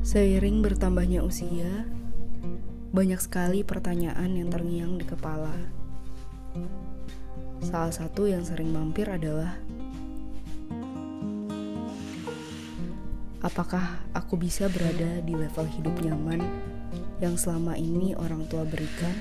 Seiring bertambahnya usia, banyak sekali pertanyaan yang terngiang di kepala. Salah satu yang sering mampir adalah, apakah aku bisa berada di level hidup nyaman yang selama ini orang tua berikan?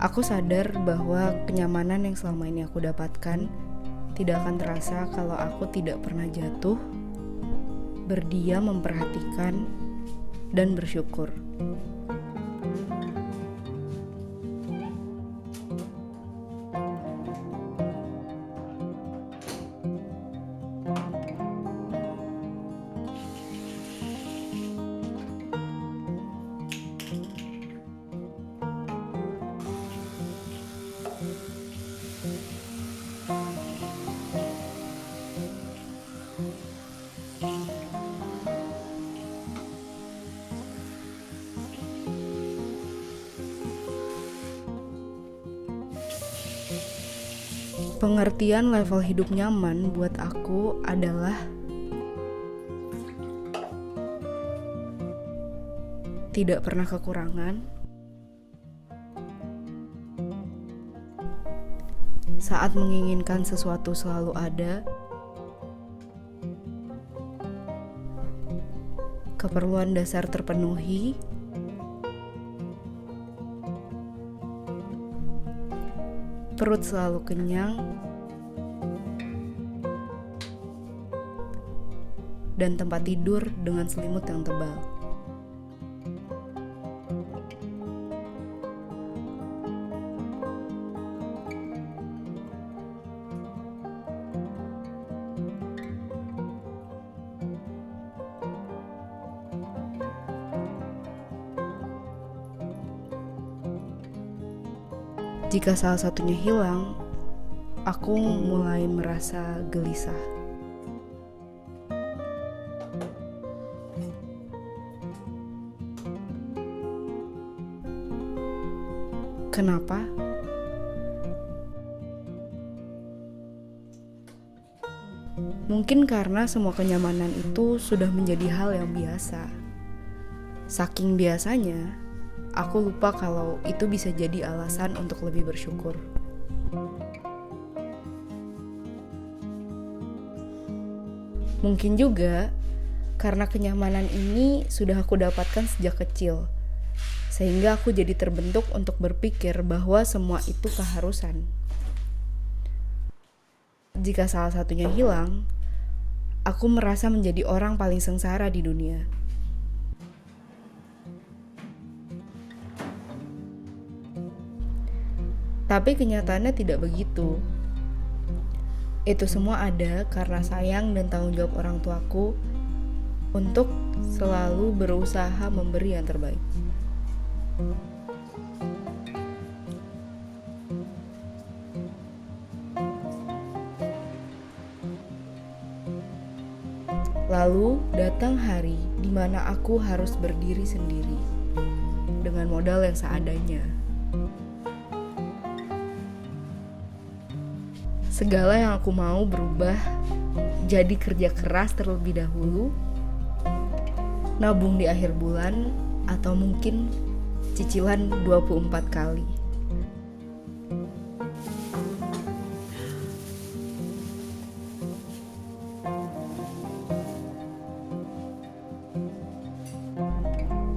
Aku sadar bahwa kenyamanan yang selama ini aku dapatkan tidak akan terasa kalau aku tidak pernah jatuh, berdiam memperhatikan, dan bersyukur. Pengertian level hidup nyaman buat aku adalah tidak pernah kekurangan, saat menginginkan sesuatu selalu ada, keperluan dasar terpenuhi, perut selalu kenyang, dan tempat tidur dengan selimut yang tebal. Jika salah satunya hilang, aku mulai merasa gelisah. Kenapa? Mungkin karena semua kenyamanan itu sudah menjadi hal yang biasa. Saking biasanya, aku lupa kalau itu bisa jadi alasan untuk lebih bersyukur. Mungkin juga karena kenyamanan ini sudah aku dapatkan sejak kecil, sehingga aku jadi terbentuk untuk berpikir bahwa semua itu keharusan. Jika salah satunya hilang, aku merasa menjadi orang paling sengsara di dunia. Tapi kenyataannya tidak begitu. Itu semua ada karena sayang dan tanggung jawab orang tuaku untuk selalu berusaha memberi yang terbaik. Lalu datang hari di mana aku harus berdiri sendiri dengan modal yang seadanya. Segala yang aku mau berubah jadi kerja keras terlebih dahulu, nabung di akhir bulan, atau mungkin cicilan 24 kali.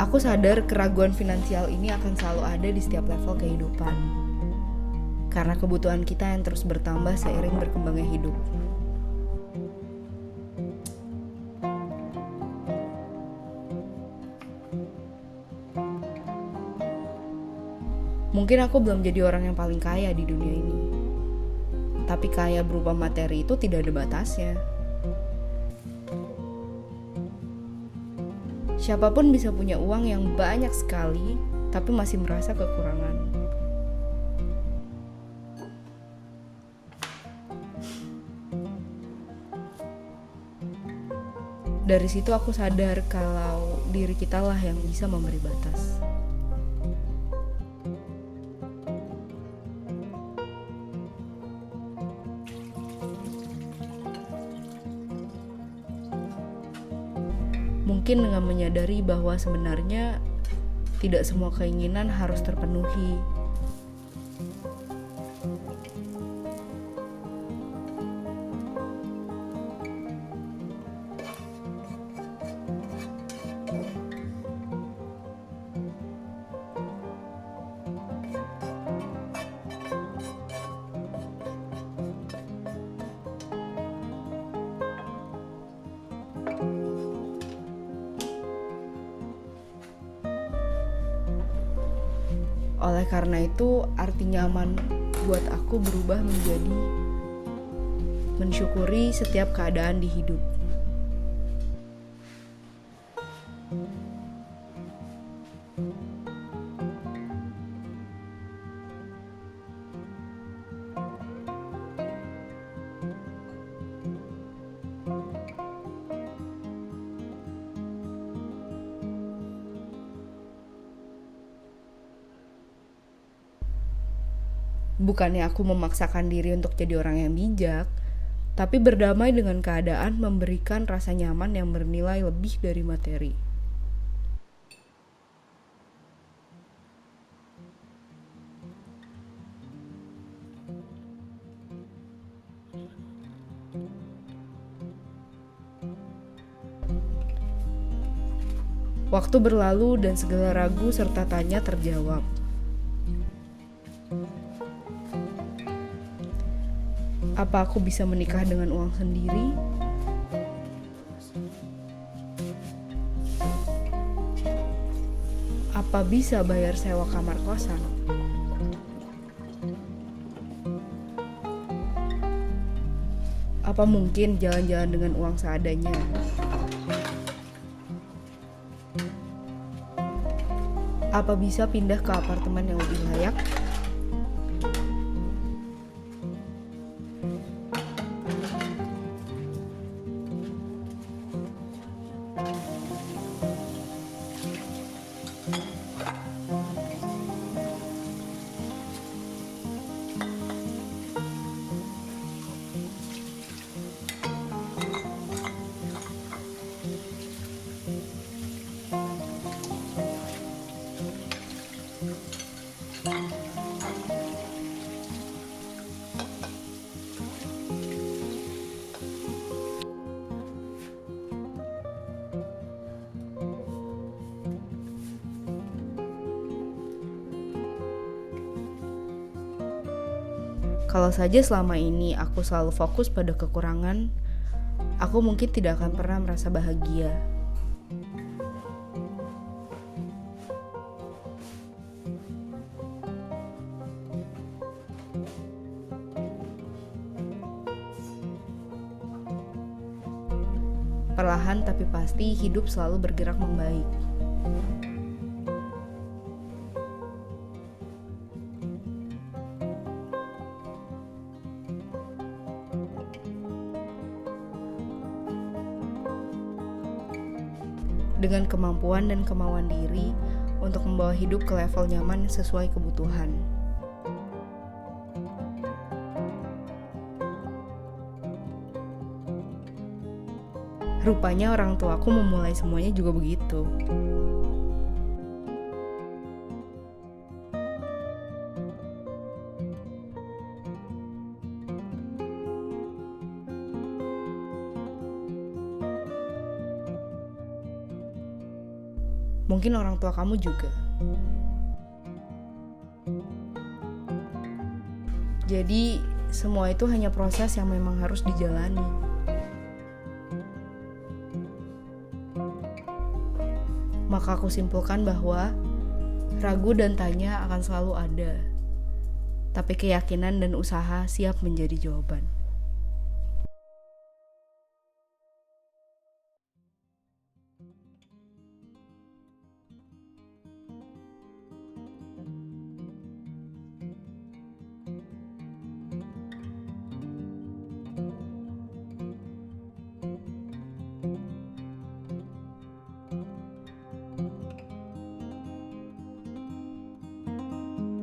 Aku sadar keraguan finansial ini akan selalu ada di setiap level kehidupan. Karena kebutuhan kita yang terus bertambah seiring berkembangnya hidup. Mungkin aku belum jadi orang yang paling kaya di dunia ini. Tapi kaya berupa materi itu tidak ada batasnya. Siapapun bisa punya uang yang banyak sekali, tapi masih merasa kekurangan. Dari situ aku sadar kalau diri kita lah yang bisa memberi batas. Mungkin dengan menyadari bahwa sebenarnya tidak semua keinginan harus terpenuhi. Oleh karena itu, arti nyaman buat aku berubah menjadi mensyukuri setiap keadaan di hidup. Bukannya aku memaksakan diri untuk jadi orang yang bijak, tapi berdamai dengan keadaan memberikan rasa nyaman yang bernilai lebih dari materi. Waktu berlalu dan segala ragu serta tanya terjawab. Apa aku bisa menikah dengan uang sendiri? Apa bisa bayar sewa kamar kosan? Apa mungkin jalan-jalan dengan uang seadanya? Apa bisa pindah ke apartemen yang lebih layak? Kalau saja selama ini aku selalu fokus pada kekurangan, aku mungkin tidak akan pernah merasa bahagia. Perlahan tapi pasti hidup selalu bergerak membaik. Dengan kemampuan dan kemauan diri untuk membawa hidup ke level nyaman sesuai kebutuhan. Rupanya orang tuaku memulai semuanya juga begitu. Mungkin orang tua kamu juga. Jadi, semua itu hanya proses yang memang harus dijalani. Maka aku simpulkan bahwa ragu dan tanya akan selalu ada. Tapi keyakinan dan usaha siap menjadi jawaban.